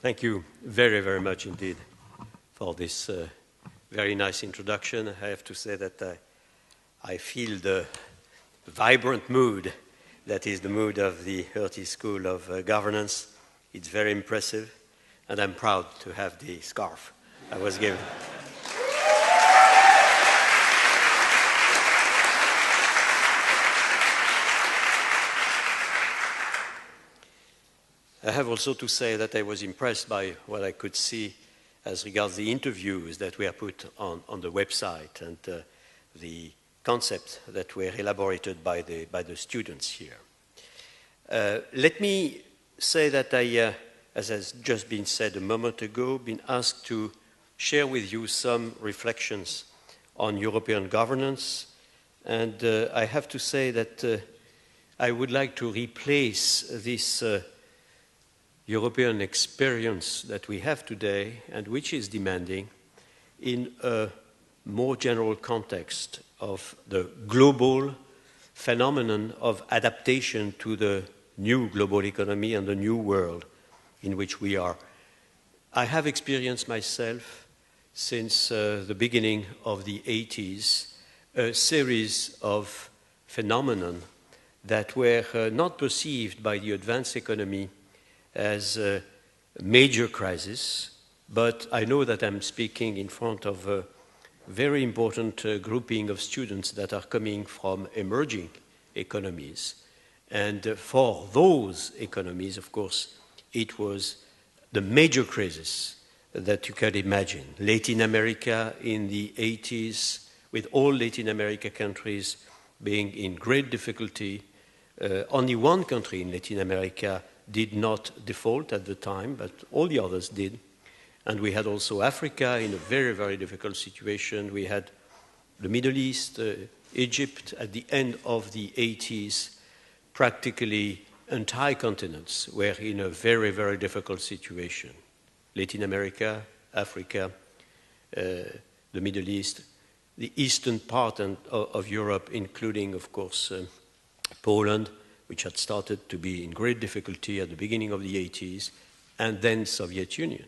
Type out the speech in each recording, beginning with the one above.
Thank you very, very much indeed for this very nice introduction. I have to say that I feel the vibrant mood that is the mood of the Hertie School of Governance. It's very impressive, and I'm proud to have the scarf I was given. I have also to say that I was impressed by what I could see as regards the interviews that were put on the website and the concepts that were elaborated by the students here. Let me say that I, as has just been said a moment ago, been asked to share with you some reflections on European governance, and I have to say that I would like to replace this European experience that we have today and which is demanding in a more general context of the global phenomenon of adaptation to the new global economy and the new world in which we are. I have experienced myself since the beginning of the 80s a series of phenomena that were not perceived by the advanced economy as a major crisis, but I know that I'm speaking in front of a very important grouping of students that are coming from emerging economies. And for those economies, of course, it was the major crisis that you can imagine. Latin America in the 80s, with all Latin America countries being in great difficulty. Only one country in Latin America did not default at the time, but all the others did. And we had also Africa in a very, very difficult situation. We had the Middle East, Egypt at the end of the 80s. Practically entire continents were in a very, very difficult situation. Latin America, Africa, the Middle East, the eastern part of Europe, including, of course, Poland, which had started to be in great difficulty at the beginning of the 80s, and then Soviet Union.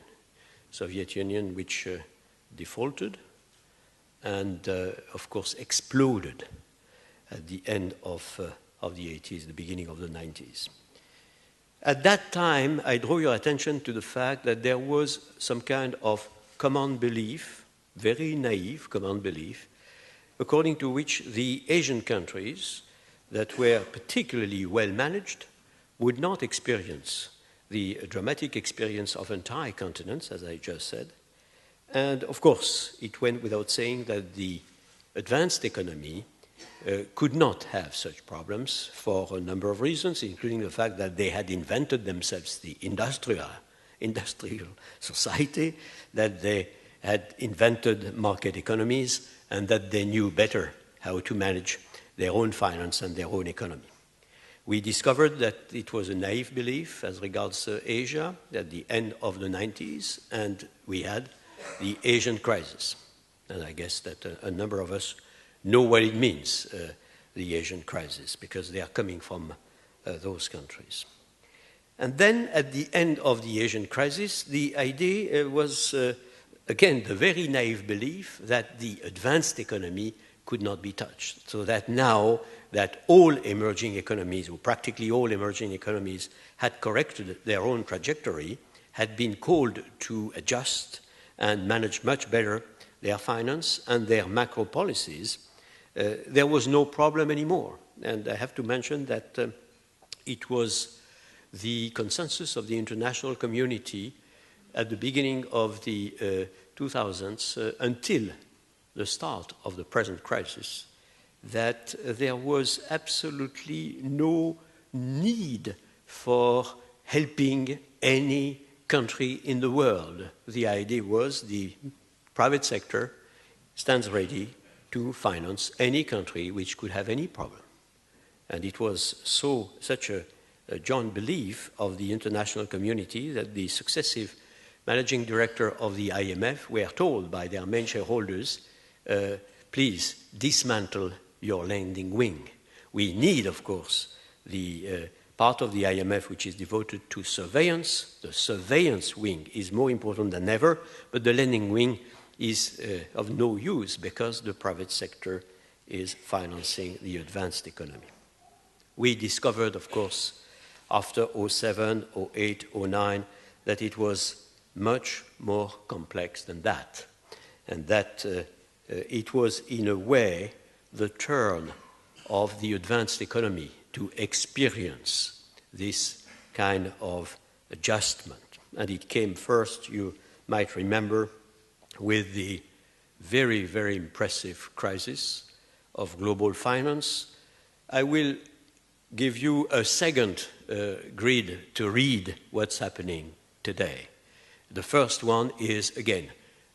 Soviet Union, which defaulted and, of course, exploded at the end of the 80s, the beginning of the 90s. At that time, I draw your attention to the fact that there was some kind of common belief, very naive common belief, according to which the Asian countries that were particularly well managed would not experience the dramatic experience of entire continents, as I just said. And of course, it went without saying that the advanced economy could not have such problems for a number of reasons, including the fact that they had invented themselves the industrial society, that they had invented market economies, and that they knew better how to manage their own finance and their own economy. We discovered that it was a naive belief as regards Asia at the end of the 90s, and we had the Asian crisis. And I guess that a number of us know what it means, the Asian crisis, because they are coming from those countries. And then at the end of the Asian crisis, the idea was, again, the very naive belief that the advanced economy could not be touched. So that now that all emerging economies, or practically all emerging economies, had corrected their own trajectory, had been called to adjust and manage much better their finance and their macro policies, there was no problem anymore. And I have to mention that it was the consensus of the international community at the beginning of the 2000s until the start of the present crisis, that there was absolutely no need for helping any country in the world. The idea was the private sector stands ready to finance any country which could have any problem. And it was such a joint belief of the international community that the successive managing director of the IMF were told by their main shareholders, please dismantle your landing wing. We need, of course, the part of the IMF which is devoted to surveillance. The surveillance wing is more important than ever, but the lending wing is of no use because the private sector is financing the advanced economy. We discovered, of course, after 07, 08, 09, that it was much more complex than that, and that it was, in a way, the turn of the advanced economy to experience this kind of adjustment. And it came first, you might remember, with the very, very impressive crisis of global finance. I will give you a second grid to read what's happening today. The first one is, again,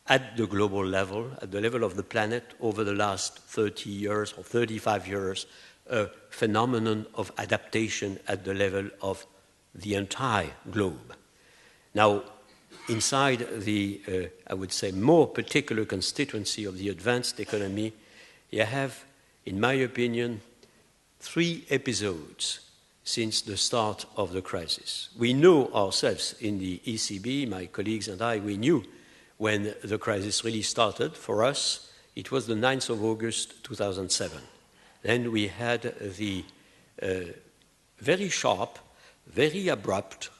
at the global level, at the level of the planet, over the last 30 years or 35 years, a phenomenon of adaptation at the level of the entire globe. Now, inside the, I would say, more particular constituency of the advanced economy, you have, in my opinion, 3 episodes since the start of the crisis. We know ourselves in the ECB, my colleagues and I, we knew when the crisis really started. For us, it was the 9th of August 2007. Then we had the very sharp, very abrupt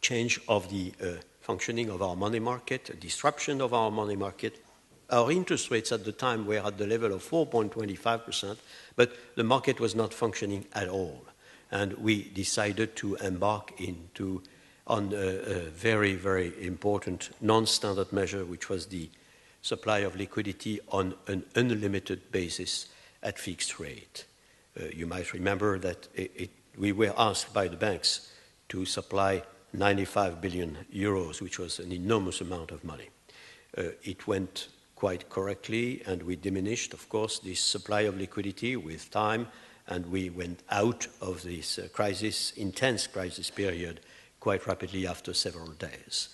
change of the functioning of our money market, a disruption of our money market. Our interest rates at the time were at the level of 4.25%, but the market was not functioning at all. And we decided to embark on a very, very important non-standard measure, which was the supply of liquidity on an unlimited basis at fixed rate. You might remember that we were asked by the banks to supply 95 billion euros, which was an enormous amount of money. It went quite correctly, and we diminished, of course, this supply of liquidity with time, and we went out of this intense crisis period quite rapidly after several days.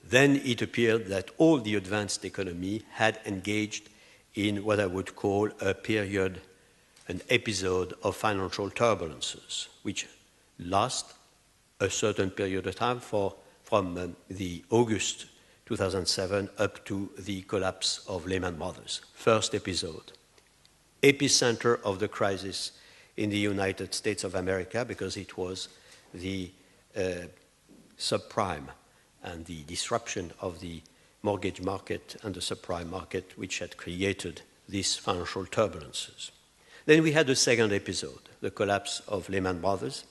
Then it appeared that all the advanced economy had engaged in what I would call an episode of financial turbulences, which last a certain period of time from the August 2007 up to the collapse of Lehman Brothers. First episode. Epicenter of the crisis in the United States of America, because it was the subprime and the disruption of the mortgage market and the subprime market which had created these financial turbulences. Then we had a second episode, the collapse of Lehman Brothers,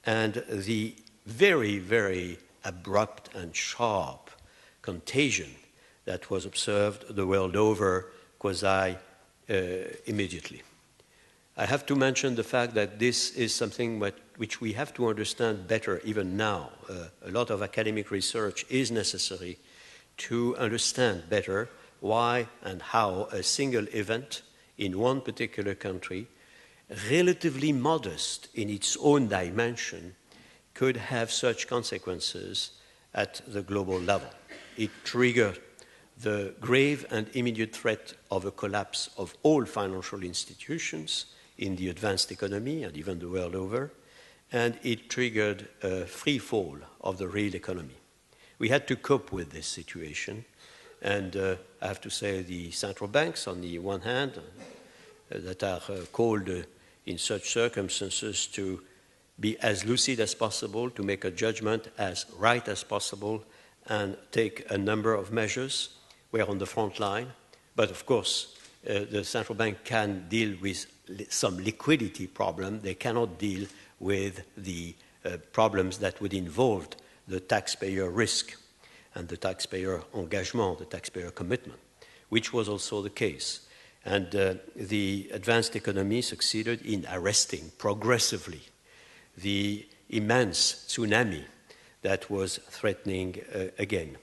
and the very, very abrupt and sharp contagion that was observed the world over immediately. I have to mention the fact that this is something which we have to understand better even now. A lot of academic research is necessary to understand better why and how a single event in one particular country, relatively modest in its own dimension, could have such consequences at the global level. It triggered the grave and immediate threat of a collapse of all financial institutions in the advanced economy and even the world over, and it triggered a free fall of the real economy. We had to cope with this situation, and I have to say the central banks, on the one hand, that are called in such circumstances to be as lucid as possible, to make a judgment as right as possible, and take a number of measures. We're on the front line, but of course, the central bank can deal with some liquidity problem. They cannot deal with the problems that would involve the taxpayer risk and the taxpayer engagement, the taxpayer commitment, which was also the case. And the advanced economy succeeded in arresting progressively the immense tsunami that was threatening, again,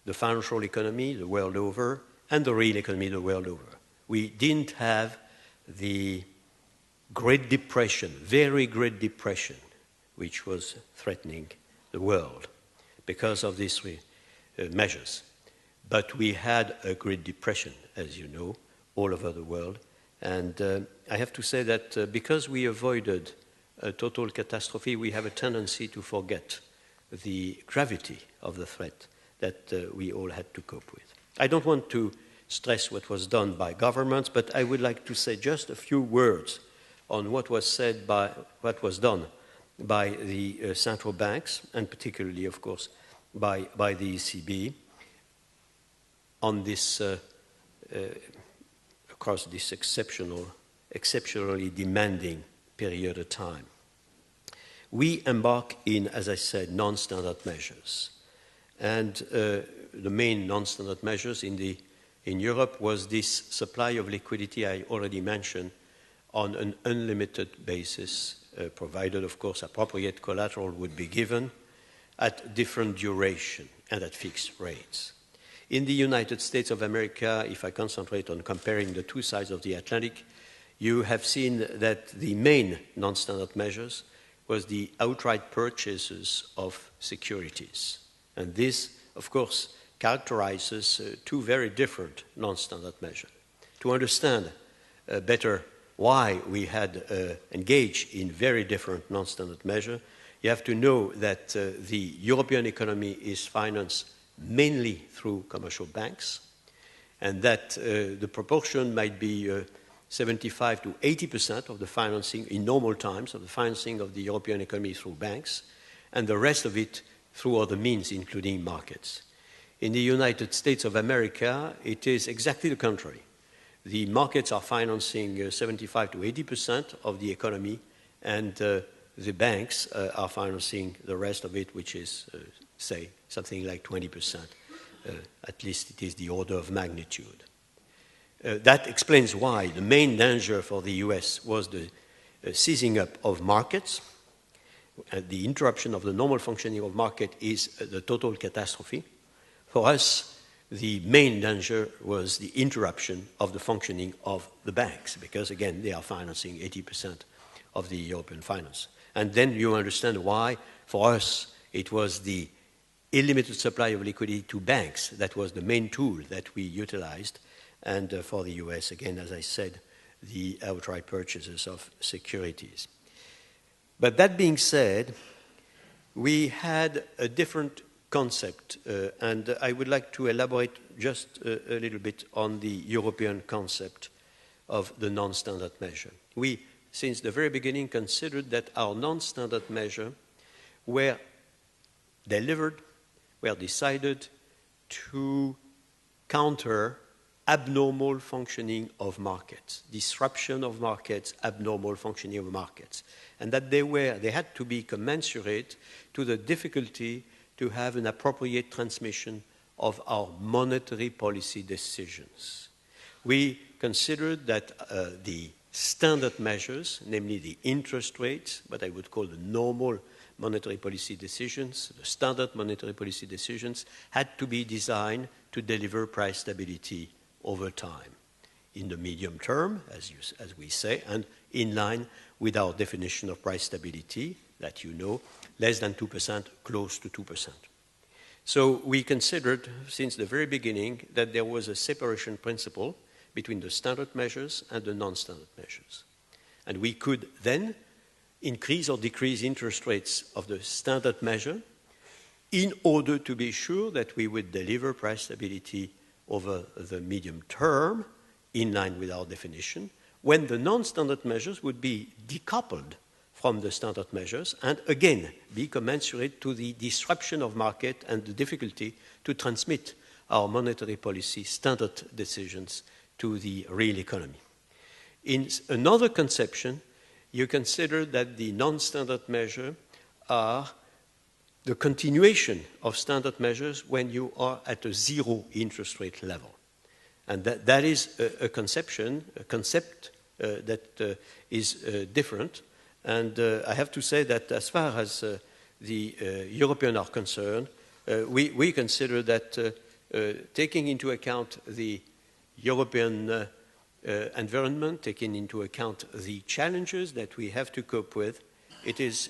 the financial economy the world over and the real economy the world over. We didn't have the Great Depression, very Great Depression, which was threatening the world because of these measures. But we had a Great Depression, as you know, all over the world. And I have to say that because we avoided a total catastrophe, we have a tendency to forget the gravity of the threat that we all had to cope with. I don't want to stress what was done by governments, but I would like to say just a few words on what was done by the central banks, and particularly, of course, by the ECB on this across this exceptionally demanding period of time. We embark in, as I said, non-standard measures. And the main non-standard measures in Europe was this supply of liquidity I already mentioned on an unlimited basis, provided, of course, appropriate collateral would be given at different duration and at fixed rates. In the United States of America, if I concentrate on comparing the two sides of the Atlantic, you have seen that the main non-standard measures was the outright purchases of securities. And this, of course, characterizes two very different non-standard measures. To understand better why we had engaged in very different non-standard measures, you have to know that the European economy is financed mainly through commercial banks, and that the proportion might be 75 to 80% of the financing in normal times of the financing of the European economy through banks, and the rest of it through other means, including markets. In the United States of America, it is exactly the contrary. The markets are financing 75 to 80% of the economy, and the banks are financing the rest of it, which is, say, something like 20%. At least it is the order of magnitude. That explains why the main danger for the US was the seizing up of markets. The interruption of the normal functioning of market is the total catastrophe. For us, the main danger was the interruption of the functioning of the banks, because, again, they are financing 80% of the European finance. And then you understand why, for us, it was the unlimited supply of liquidity to banks that was the main tool that we utilized. And for the US, again, as I said, the outright purchases of securities. But that being said, we had a different concept, and I would like to elaborate just a little bit on the European concept of the non-standard measure. We, since the very beginning, considered that our non-standard measure were decided to counter abnormal functioning of markets, disruption of markets, abnormal functioning of markets, and that they had to be commensurate to the difficulty to have an appropriate transmission of our monetary policy decisions. We considered that the standard measures, namely the interest rates, what I would call the normal monetary policy decisions, the standard monetary policy decisions, had to be designed to deliver price stability over time, in the medium term, as we say, and in line with our definition of price stability, that you know, less than 2%, close to 2%. So we considered, since the very beginning, that there was a separation principle between the standard measures and the non-standard measures. And we could then increase or decrease interest rates of the standard measure in order to be sure that we would deliver price stability over the medium term, in line with our definition, when the non-standard measures would be decoupled from the standard measures and, again, be commensurate to the disruption of market and the difficulty to transmit our monetary policy standard decisions to the real economy. In another conception, you consider that the non-standard measures are the continuation of standard measures when you are at a zero interest rate level. And that is a concept that is different. And I have to say that as far as the Europeans are concerned, we consider that taking into account the European environment, taking into account the challenges that we have to cope with, it is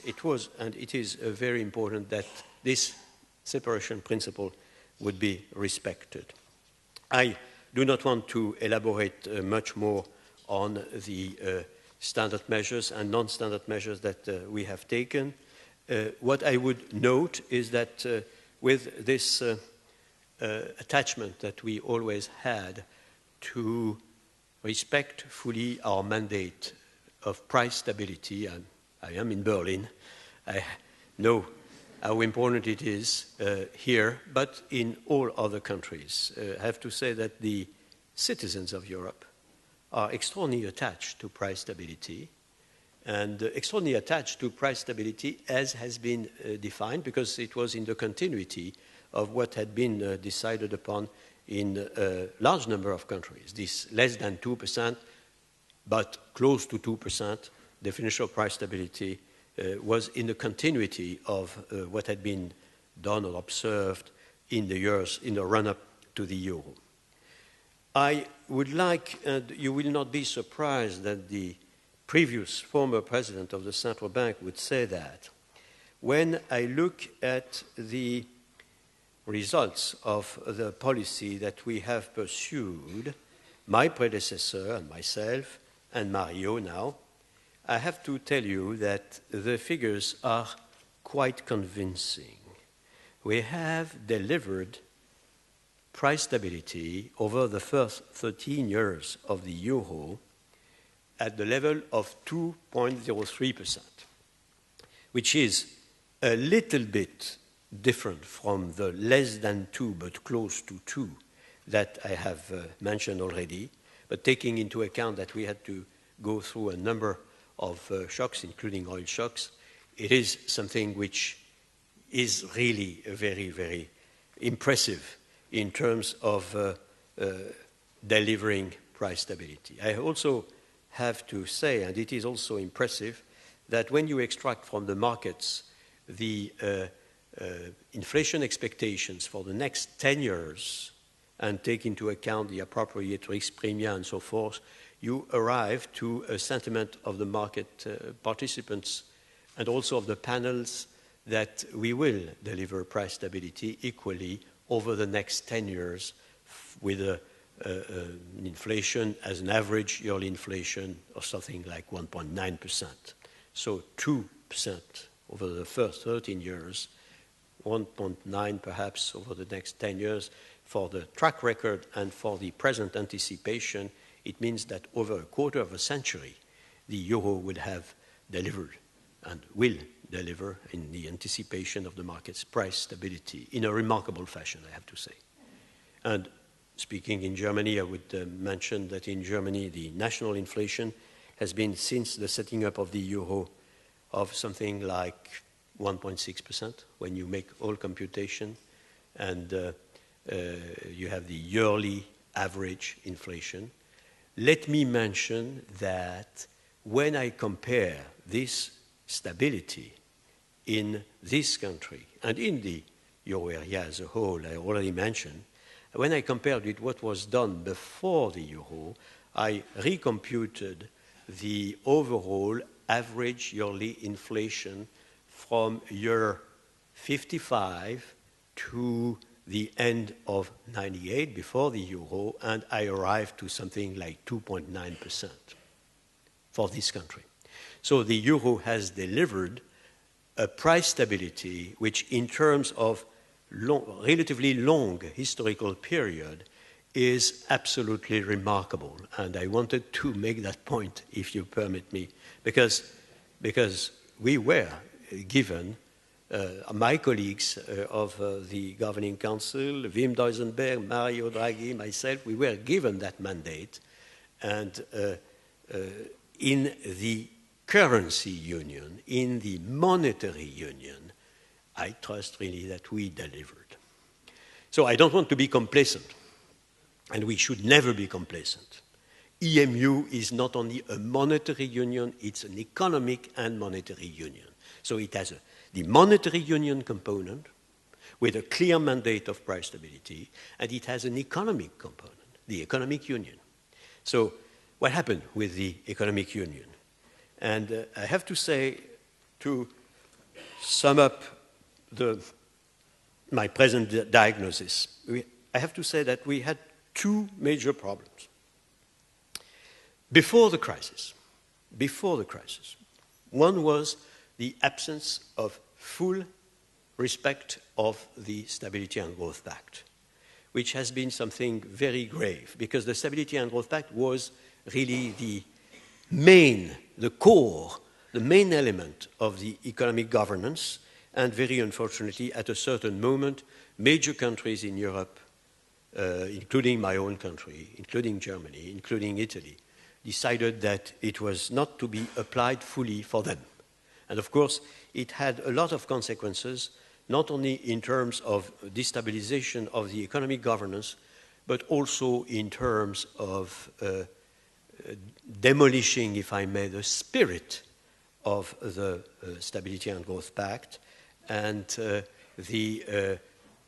very important that this separation principle would be respected. I do not want to elaborate much more on the standard measures and non-standard measures that we have taken. What I would note is that with this attachment that we always had to respect fully our mandate of price stability, and I am in Berlin, I know how important it is here, but in all other countries. I have to say that the citizens of Europe are extraordinarily attached to price stability, and extraordinarily attached to price stability as has been defined, because it was in the continuity of what had been decided upon in a large number of countries. This less than 2%, but close to 2% definition of price stability was in the continuity of what had been done or observed in the years, in the run-up to the euro. I would like, and you will not be surprised that the previous former president of the central bank would say that, when I look at the results of the policy that we have pursued, my predecessor and myself and Mario now, I have to tell you that the figures are quite convincing. We have delivered price stability over the first 13 years of the euro at the level of 2.03%, which is a little bit different from the less than 2 but close to 2 that I have mentioned already, but taking into account that we had to go through a number of shocks, including oil shocks, it is something which is really very, very impressive in terms of delivering price stability. I also have to say, and it is also impressive, that when you extract from the markets the inflation expectations for the next 10 years and take into account the appropriate risk premia and so forth, you arrive to a sentiment of the market participants and also of the panels that we will deliver price stability equally over the next 10 years with an inflation as an average yearly inflation of something like 1.9%. So 2% over the first 13 years, 1.9 perhaps over the next 10 years. For the track record and for the present anticipation, it means that over a quarter of a century, the euro will have delivered and will deliver in the anticipation of the market's price stability in a remarkable fashion, I have to say. And speaking in Germany, I would mention that in Germany, the national inflation has been, since the setting up of the euro, of something like 1.6% when you make all computation, and you have the yearly average inflation. Let me mention that when I compare this stability in this country and in the euro area as a whole, I already mentioned, when I compared with what was done before the euro, I recomputed the overall average yearly inflation from year 55 to the end of 98 before the euro, and I arrived to something like 2.9% for this country. So the euro has delivered a price stability which, in terms of relatively long historical period, is absolutely remarkable. And I wanted to make that point, if you permit me, because we were given, my colleagues of the Governing Council, Wim Duisenberg, Mario Draghi, myself, we were given that mandate. And in the currency union, in the monetary union, I trust really that we delivered. So I don't want to be complacent, and we should never be complacent. EMU is not only a monetary union, it's an economic and monetary union. So it has the monetary union component with a clear mandate of price stability, and it has an economic component, the economic union. So what happened with the economic union? And I have to say, to sum up my present diagnosis, I have to say that we had two major problems. Before the crisis, before the crisis. One was the absence of full respect of the Stability and Growth Pact, which has been something very grave, because the Stability and Growth Pact was really the main element of the economic governance, and very unfortunately, at a certain moment, major countries in Europe, including my own country, including Germany, including Italy, decided that it was not to be applied fully for them. And of course, it had a lot of consequences, not only in terms of destabilization of the economic governance, but also in terms of demolishing, if I may, the spirit of the Stability and Growth Pact, and the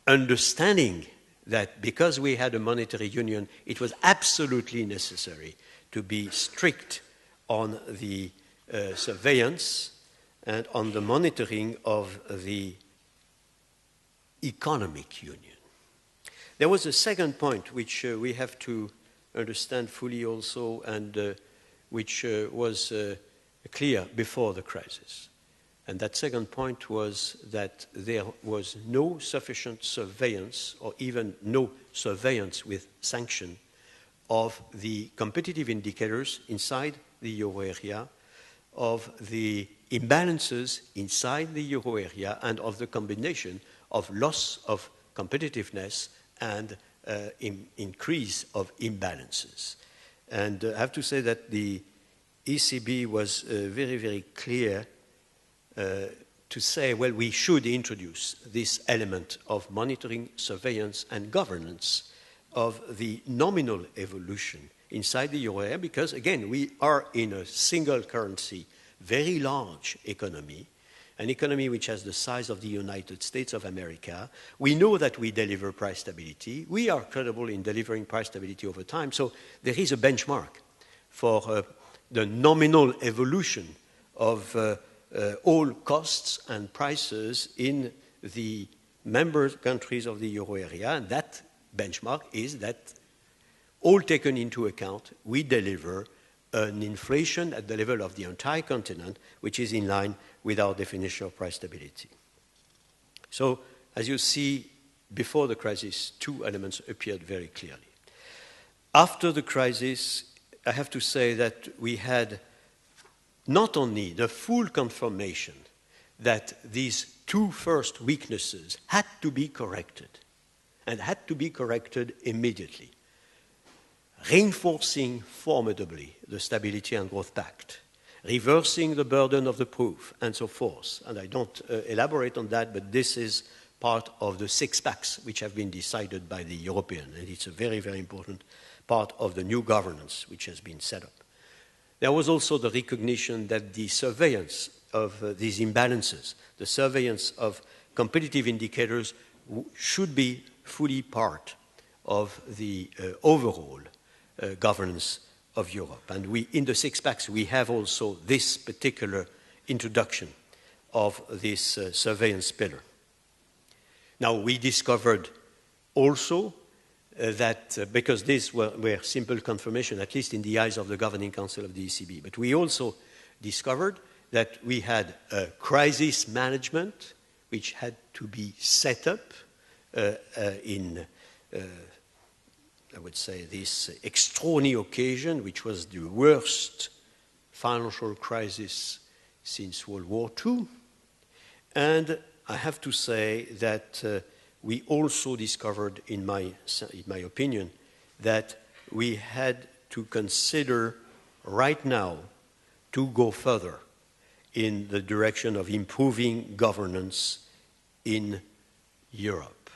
understanding that because we had a monetary union, it was absolutely necessary to be strict on the surveillance and on the monitoring of the economic union. There was a second point which we have to understand fully also, and which was clear before the crisis. And that second point was that there was no sufficient surveillance, or even no surveillance with sanction, of the competitive indicators inside the euro area, of the imbalances inside the euro area, and of the combination of loss of competitiveness and increase of imbalances. And I have to say that the ECB was very, very clear to say, well, we should introduce this element of monitoring, surveillance, and governance of the nominal evolution inside the euro area, because, again, we are in a single currency, very large economy, an economy which has the size of the United States of America. We know that we deliver price stability. We are credible in delivering price stability over time. So there is a benchmark for the nominal evolution of all costs and prices in the member countries of the euro area. And that benchmark is that, all taken into account, we deliver an inflation at the level of the entire continent, which is in line with our definition of price stability. So, as you see, before the crisis, two elements appeared very clearly. After the crisis, I have to say that we had not only the full confirmation that these two first weaknesses had to be corrected, and had to be corrected immediately, reinforcing formidably the Stability and Growth Pact, reversing the burden of the proof, and so forth. And I don't elaborate on that, but this is part of the six packs which have been decided by the European, and it's a very, very important part of the new governance which has been set up. There was also the recognition that the surveillance of these imbalances, the surveillance of competitive indicators should be fully part of the overall governance of Europe. And we, in the six packs, we have also this particular introduction of this surveillance pillar. Now, we discovered also that, because these were simple confirmation, at least in the eyes of the Governing Council of the ECB, but we also discovered that we had a crisis management which had to be set up in I would say, this extraordinary occasion, which was the worst financial crisis since World War II. And I have to say that we also discovered, in my opinion, that we had to consider right now to go further in the direction of improving governance in Europe,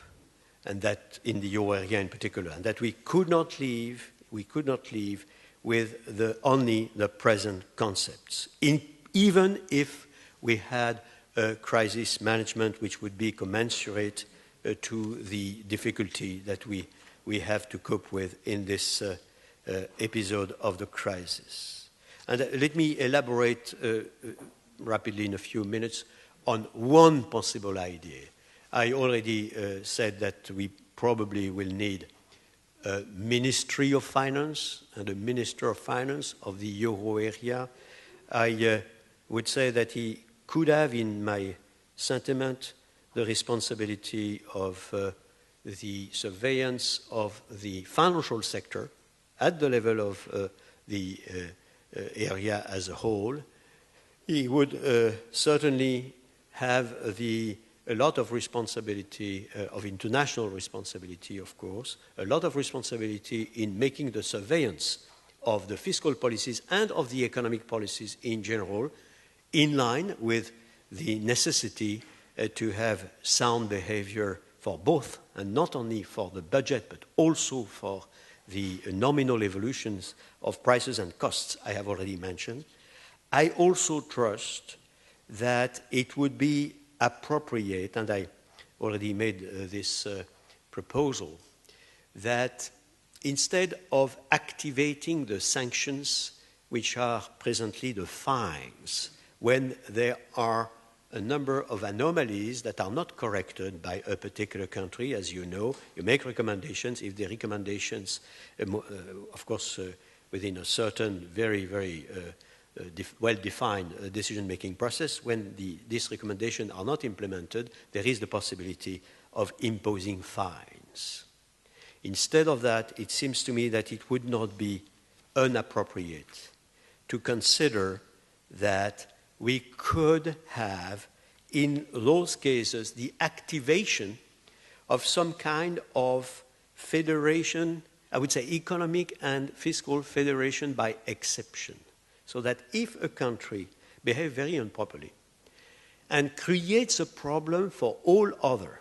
and that in the euro area in particular, and that we could not leave with only the present concepts, even if we had a crisis management which would be commensurate to the difficulty that we have to cope with in this episode of the crisis. And let me elaborate rapidly in a few minutes on one possible idea. I already said that we probably will need a Ministry of Finance and a Minister of Finance of the euro area. I would say that he could have, in my sentiment, the responsibility of the surveillance of the financial sector at the level of the area as a whole. He would certainly have a lot of responsibility, of international responsibility, of course, a lot of responsibility in making the surveillance of the fiscal policies and of the economic policies in general in line with the necessity to have sound behavior for both, and not only for the budget, but also for the nominal evolutions of prices and costs I have already mentioned. I also trust that it would be appropriate, and I already made this proposal, that instead of activating the sanctions, which are presently the fines, when there are a number of anomalies that are not corrected by a particular country, as you know, you make recommendations. If the recommendations, of course, within a certain very well-defined decision-making process, when these recommendations are not implemented, there is the possibility of imposing fines. Instead of that, it seems to me that it would not be inappropriate to consider that we could have, in those cases, the activation of some kind of federation, I would say economic and fiscal federation by exception. So that if a country behaves very improperly and creates a problem for all others,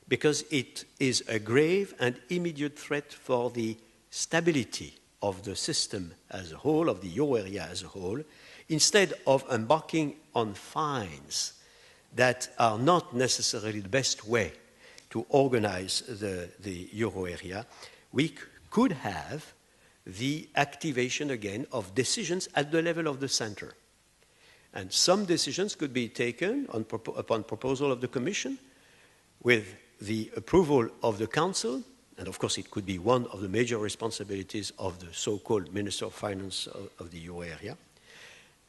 because it is a grave and immediate threat for the stability of the system as a whole, of the euro area as a whole, instead of embarking on fines that are not necessarily the best way to organize the euro area, we could have the activation again of decisions at the level of the center. And some decisions could be taken upon proposal of the Commission with the approval of the Council, and of course it could be one of the major responsibilities of the so-called Minister of Finance of the euro area.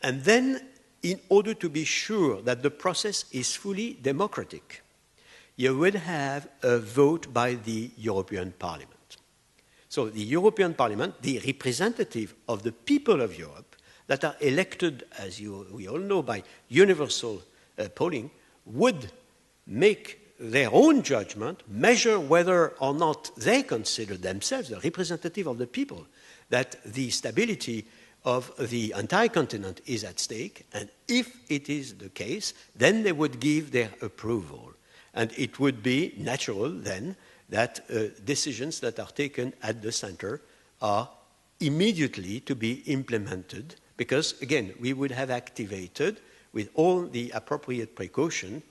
And then, in order to be sure that the process is fully democratic, you would have a vote by the European Parliament. So the European Parliament, the representative of the people of Europe, that are elected, as we all know, by universal polling, would make their own judgment, measure whether or not they consider themselves, the representative of the people, that the stability of the entire continent is at stake, and if it is the case, then they would give their approval. And it would be natural then that decisions that are taken at the center are immediately to be implemented, because, again, we would have activated, with all the appropriate precaution,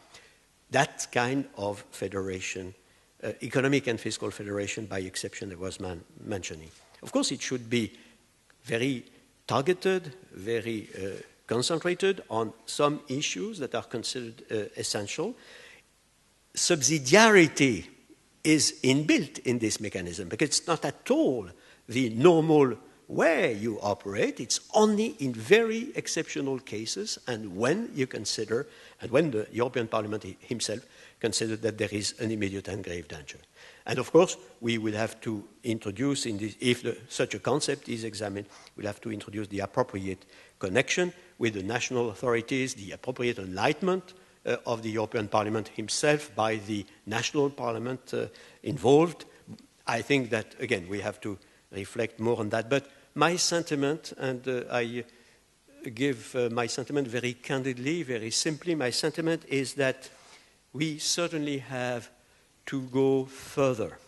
that kind of federation, economic and fiscal federation by exception I was mentioning. Of course, it should be very targeted, very concentrated on some issues that are considered essential. Subsidiarity is inbuilt in this mechanism, because it's not at all the normal way you operate. It's only in very exceptional cases, and when you consider, and when the European Parliament himself considered that there is an immediate and grave danger. And of course, we will have to introduce, in this, if such a concept is examined, we'll have to introduce the appropriate connection with the national authorities, the appropriate enlightenment of the European Parliament himself by the national parliament involved. I think that, again, we have to reflect more on that. But my sentiment, and I give my sentiment very candidly, very simply, my sentiment is that we certainly have to go further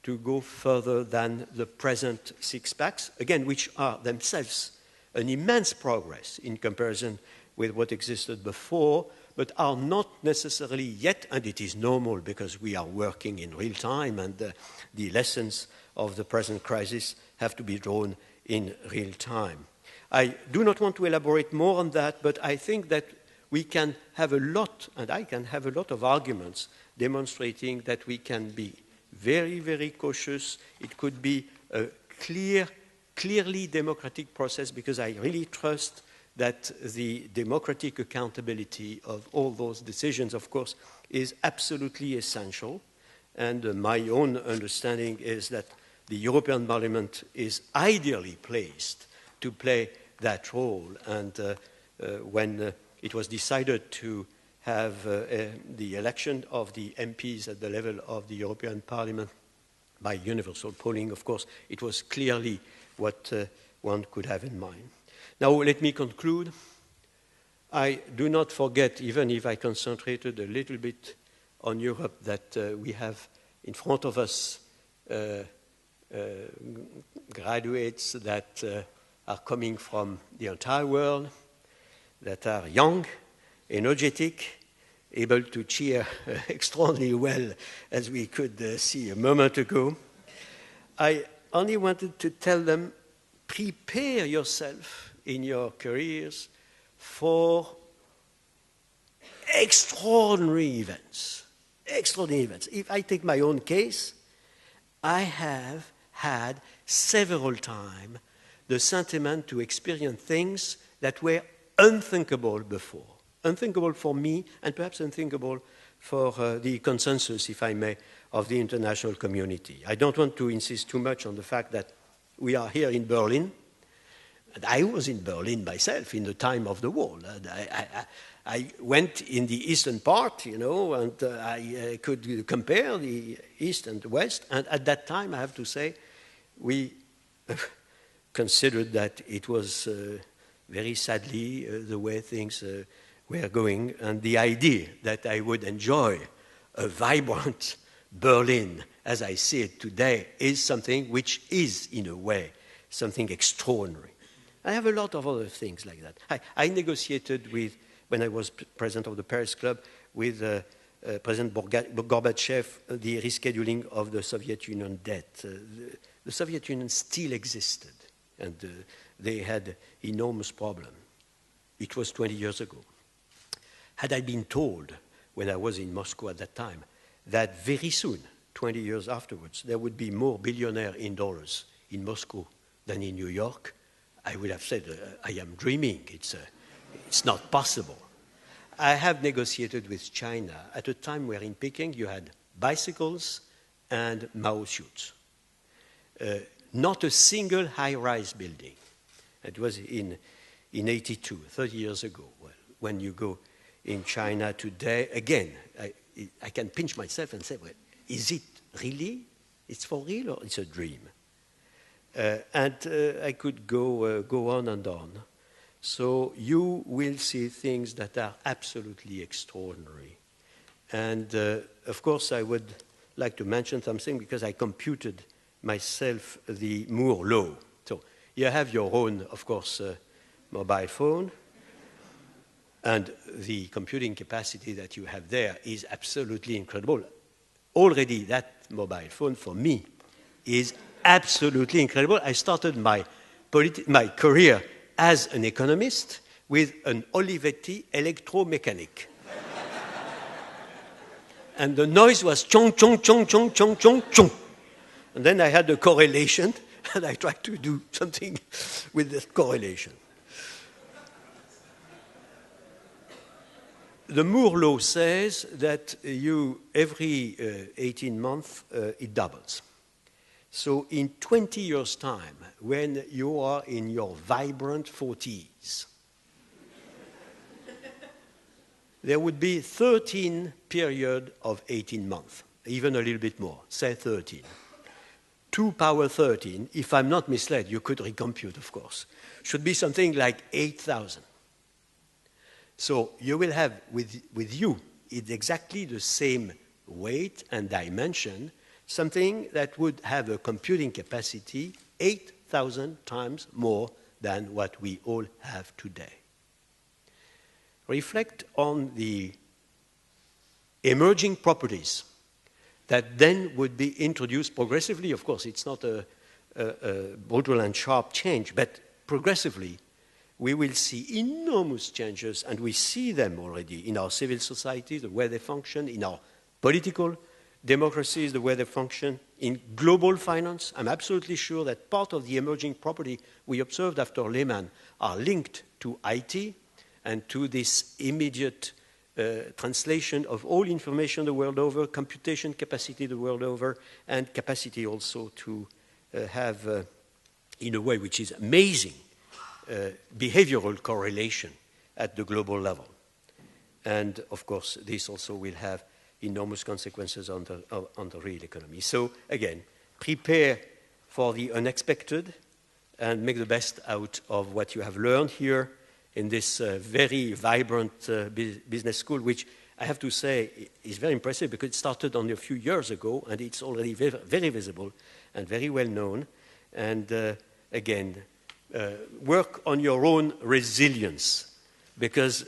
than the present six-packs, again, which are themselves an immense progress in comparison with what existed before, but are not necessarily yet, and it is normal because we are working in real time, and the lessons of the present crisis have to be drawn in real time. I do not want to elaborate more on that, but I think that we can have a lot, and I can have a lot of arguments demonstrating that we can be very, very cautious. It could be a clearly democratic process, because I really trust that the democratic accountability of all those decisions, of course, is absolutely essential. And my own understanding is that the European Parliament is ideally placed to play that role. And when it was decided to have the election of the MPs at the level of the European Parliament by universal polling, of course, it was clearly what one could have in mind. Now, let me conclude. I do not forget, even if I concentrated a little bit on Europe, that we have in front of us graduates that are coming from the entire world, that are young, energetic, able to cheer extraordinarily well, as we could see a moment ago. I only wanted to tell them, prepare yourself in your careers for extraordinary events. Extraordinary events. If I take my own case, I have had several times the sentiment to experience things that were unthinkable before. Unthinkable for me, and perhaps unthinkable for the consensus, if I may, of the international community. I don't want to insist too much on the fact that we are here in Berlin. And I was in Berlin myself in the time of the wall. I went in the eastern part, you know, and I could compare the east and the west. And at that time, I have to say, we considered that it was very sadly the way things were going. And the idea that I would enjoy a vibrant Berlin as I see it today is something which is, in a way, something extraordinary. I have a lot of other things like that. I negotiated with, when I was president of the Paris Club, with President Gorbachev, the rescheduling of the Soviet Union debt. The Soviet Union still existed, and they had enormous problem. It was 20 years ago. Had I been told, when I was in Moscow at that time, that very soon, 20 years afterwards, there would be more billionaires in dollars in Moscow than in New York, I would have said, I am dreaming. It's not possible. I have negotiated with China at a time where in Peking you had bicycles and Mao suits. Not a single high-rise building. It was in 82, 30 years ago. Well, when you go in China today, again, I can pinch myself and say, well, is it really? It's for real or it's a dream? And I could go on and on. So you will see things that are absolutely extraordinary. And of course, I would like to mention something because I computed myself the Moore law. So you have your own, of course, mobile phone. And the computing capacity that you have there is absolutely incredible. Already that mobile phone for me is absolutely incredible. I started my career as an economist with an Olivetti electromechanic. And the noise was chong, chong, chong, chong, chong, chong, chong. And then I had a correlation, and I tried to do something with this correlation. The Moore law says that every 18 months, it doubles. So in 20 years' time, when you are in your vibrant 40s, there would be 13 period of 18 months, even a little bit more, say 13. 2 power 13, if I'm not misled, you could recompute, of course, should be something like 8,000. So you will have with you, it's exactly the same weight and dimension, something that would have a computing capacity 8,000 times more than what we all have today. Reflect on the emerging properties that then would be introduced progressively. Of course, it's not a brutal and sharp change, but progressively we will see enormous changes, and we see them already in our civil society, the way they function, in our political democracies, the way they function, in global finance. I'm absolutely sure that part of the emerging property we observed after Lehman are linked to IT and to this immediate translation of all information the world over, computation capacity the world over, and capacity also to have, in a way which is amazing, behavioral correlation at the global level. And of course, this also will have enormous consequences on the real economy. So again, prepare for the unexpected and make the best out of what you have learned here in this very vibrant business school, which I have to say is very impressive because it started only a few years ago and it's already very, very visible and very well known. And again, work on your own resilience because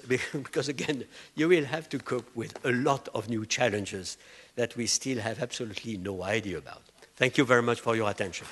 again, you will have to cope with a lot of new challenges that we still have absolutely no idea about. Thank you very much for your attention.